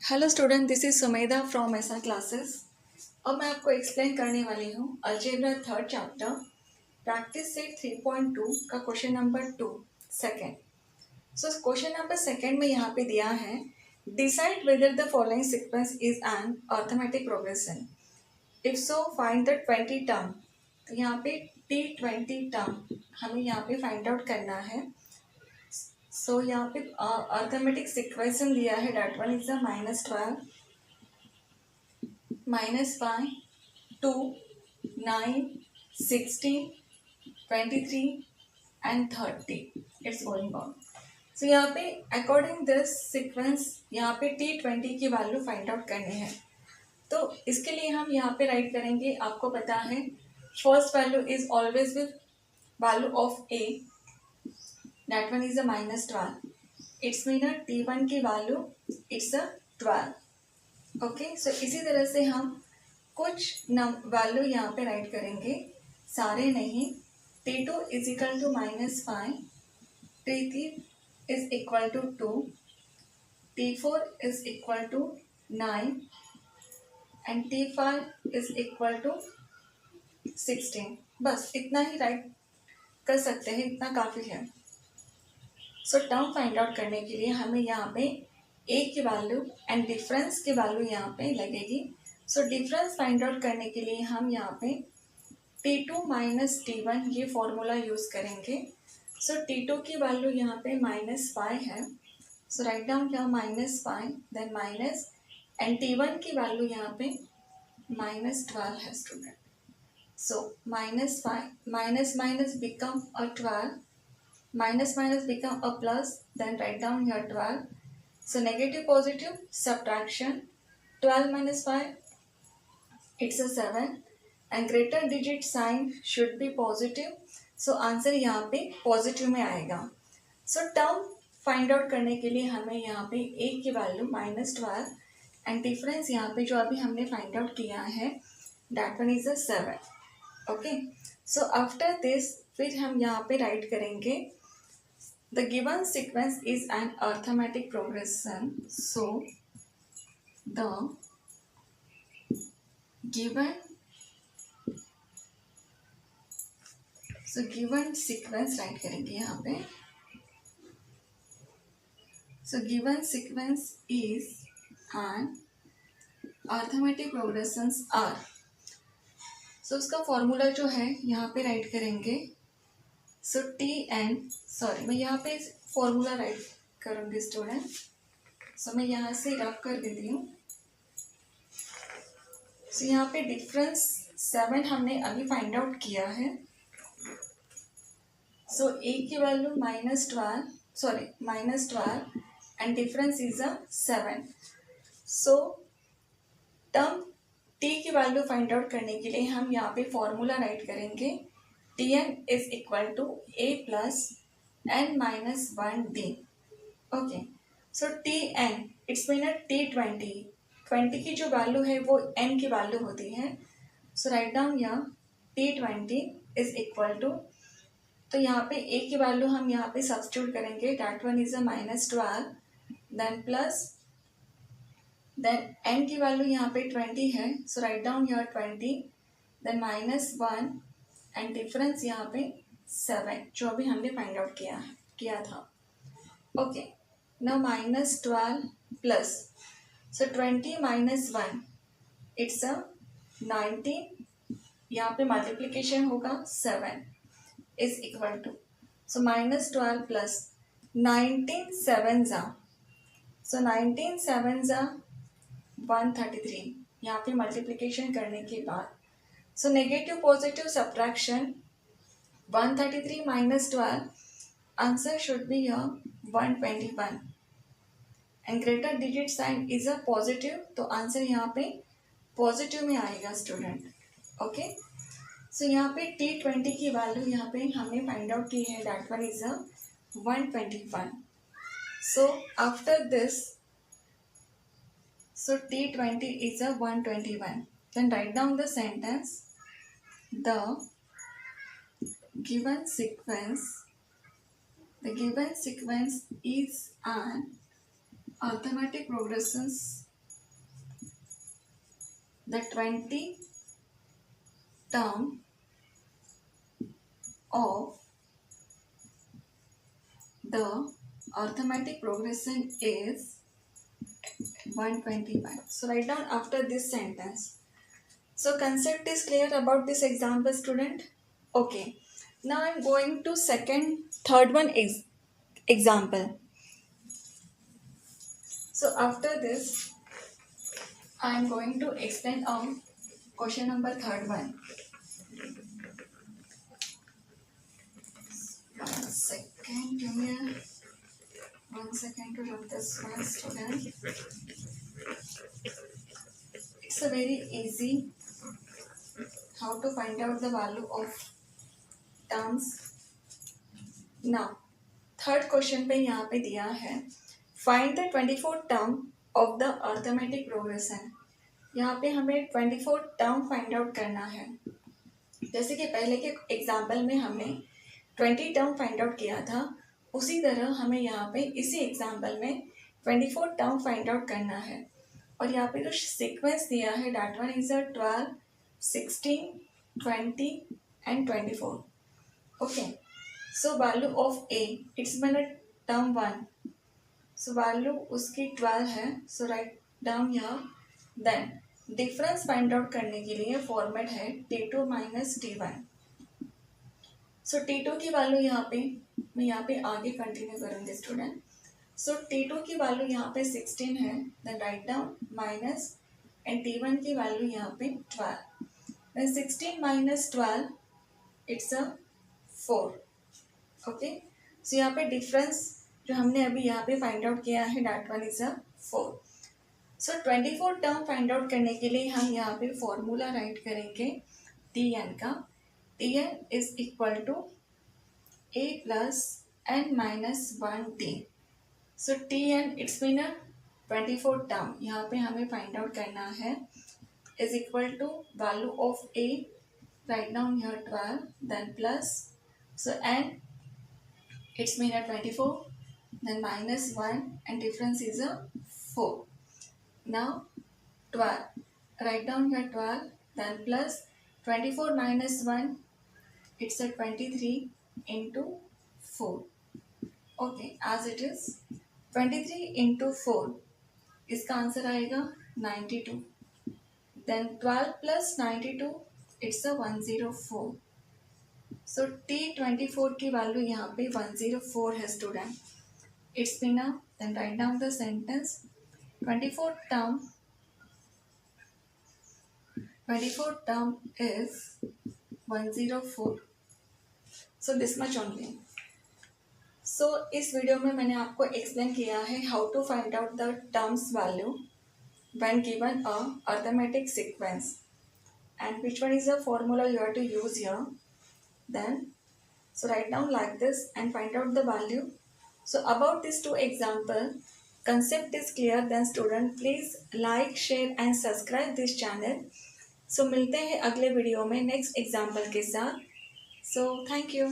Hello student, this is Sumedha from ऐसा classes. अब मैं आपको एक्सप्लेन करने वाली हूँ algebra third chapter practice set 3.2 का question number 2 second. So question number second में यहाँ पे दिया है decide whether the following sequence is an arithmetic progression, if so find the 20 term. तो यहाँ पे T20 टर्म हमें यहाँ पे फाइंड आउट करना है। सो यहाँ पे अर्थमेटिक सिक्वेंसन दिया है, date one is the -12, -5, 2, 9, 16, 23 and 30. It's going on. So यहाँ पे अकॉर्डिंग दिस सीक्वेंस यहाँ पे T20 की वैल्यू फाइंड आउट करनी है। तो इसके लिए हम यहाँ पे राइट करेंगे, आपको पता है first value is always with value of A, that one is a -12. It's mean T1 की वैल्यू इट्स अ 12. ओके, सो इसी तरह से हम कुछ वैल्यू यहाँ पे राइट करेंगे, सारे नहीं। T2 is equal to -5, T3 is equal to 2, T4 is equal to 9 and T5 is equal to 16। बस इतना ही राइट कर सकते हैं, इतना काफ़ी है। सो टर्म फाइंड आउट करने के लिए हमें यहाँ पे ए की वैल्यू एंड डिफरेंस की वैल्यू यहाँ पे लगेगी। सो डिफरेंस फाइंड आउट करने के लिए हम यहाँ पे T2 माइनस T1 ये फॉर्मूला यूज़ करेंगे। सो T2 की वैल्यू यहाँ पे -5 है, सो राइट डाउन क्या -5 देन माइनस एंड T1 की वैल्यू यहाँ पे -12 है student. So -5 minus minus become a 12, minus minus become a plus, then write down here 12. So negative positive subtraction, 12 minus 5 it's a 7 and greater digit sign should be positive. So answer यहाँ पे positive में आएगा। So term find out करने के लिए हमें यहाँ पे a की वैल्यू -12 एंड डिफरेंस यहाँ पे जो अभी हमने फाइंड आउट किया है that one is a 7. Okay, so after this फिर हम यहाँ पे राइट करेंगे the given sequence is an arithmetic progression. So the given sequence right करेंगे यहाँ पे। So given sequence is an arithmetic progressions are. So उसका फॉर्मूला जो है यहाँ पे राइट करेंगे। सो Tn, सॉरी मैं यहाँ पे फॉर्मूला राइट करूँगी स्टूडेंट। सो मैं यहाँ से रफ कर देती हूँ। सो यहाँ पे डिफरेंस 7 हमने अभी फाइंड आउट किया है। सो ए की value -12, sorry -12 and difference is a 7. So term T की वैल्यू फाइंड आउट करने के लिए हम यहाँ पे फॉर्मूला राइट करेंगे। Tn is equal to a plus n minus 1d. Okay, so Tn it's mean T20 की जो वैल्यू है वो n की वैल्यू होती है। सो राइट डाउन यहाँ T20 इज इक्वल टू, तो यहाँ पे a की वैल्यू हम यहाँ पे सब्स्टिट्यूट करेंगे, that one is a -12 then plus then n की वैल्यू यहाँ पे 20 है, सो राइट डाउन यहाँ 20 देन -1 एंड डिफरेंस यहाँ पे 7 जो अभी हमने फाइंड आउट किया था। Okay, now -12 plus, so 20 minus 1 it's a 19, यहाँ पे मल्टीप्लीकेशन होगा 7 is equal to, so -12 plus 19 7 जा, सो 19 7 जा 133, यहाँ पे मल्टीप्लीकेशन करने के बाद so negative positive subtraction 133 minus 12, answer should be here 121 and greater digit sign is a positive, तो आंसर यहाँ पे पॉजिटिव में आएगा स्टूडेंट। ओके, सो यहाँ पे T20 की वैल्यू यहाँ पे हमने फाइंड आउट की है, that one is a 121. So after this, so T20 is a 121. Then write down the sentence. The given sequence is an arithmetic progressions the 20 term of the arithmetic progression is 125. So write down after this sentence. So concept is clear about this example, student? Okay. Now I'm going to third one example. So after this, I'm going to explain question number third one. 1 second, give me 1 second to rub this one, student. It's a very easy how to find out the value of terms. Now third question पे यहाँ पे दिया है find the 24 term of the arithmetic progression. यहाँ पे हमें 24 term find out करना है. जैसे कि पहले के एग्जाम्पल में हमने 20 टर्म फाइंड आउट किया था, उसी तरह हमें यहाँ पे इसी एग्जाम्पल में 24 टर्म फाइंड आउट करना है. और यहाँ पे जो सीक्वेंस दिया है that one is 12, 16, 20 and 24. Okay. So value of A, it's been a term 1. So value उसकी 12 है. So write down here. Then difference find out करने के लिए फॉर्मेट है T2 minus T1. So T2 की वैल्यू यहाँ पे मैं यहाँ पे आगे कंटिन्यू करूँगी स्टूडेंट. So T2 की वैल्यू यहाँ पे 16 है. Then write down minus and T1 की वैल्यू यहाँ पे 12. Then 16 minus 12 it's a 4. Okay. सो यहाँ पे डिफरेंस जो हमने अभी यहाँ पे फाइंड आउट किया है that one is 4. So 24 term find out करने के लिए हम यहाँ पे फॉर्मूला राइट करेंगे Tn का. Tn is equal to a plus n minus 1t. So Tn it's mean 24 term यहाँ पे हमें फाइंड आउट करना है is equal to value of a, write down here 12, then plus so n it's mean 24, then minus 1 and difference is 4. Now 12, write down here 12, then plus 24 minus 1, it's 23 into 4. Okay, as it is 23 into 4, इसका answer आएगा 92. Then 12 plus 92, it's 104. So T24 की value यहाँ पे 104 है student. It's been then write down the sentence 24 term is 104. So this much only. So इस video में मैंने आपको एक्सप्लेन किया है how to find out the terms value when given a arithmetic sequence and which one is the formula you have to use here. Then so write down like this and find out the value. So about these two example, concept is clear, then student please like, share and subscribe this channel. So मिलते हैं अगले video में next example के साथ. So thank you.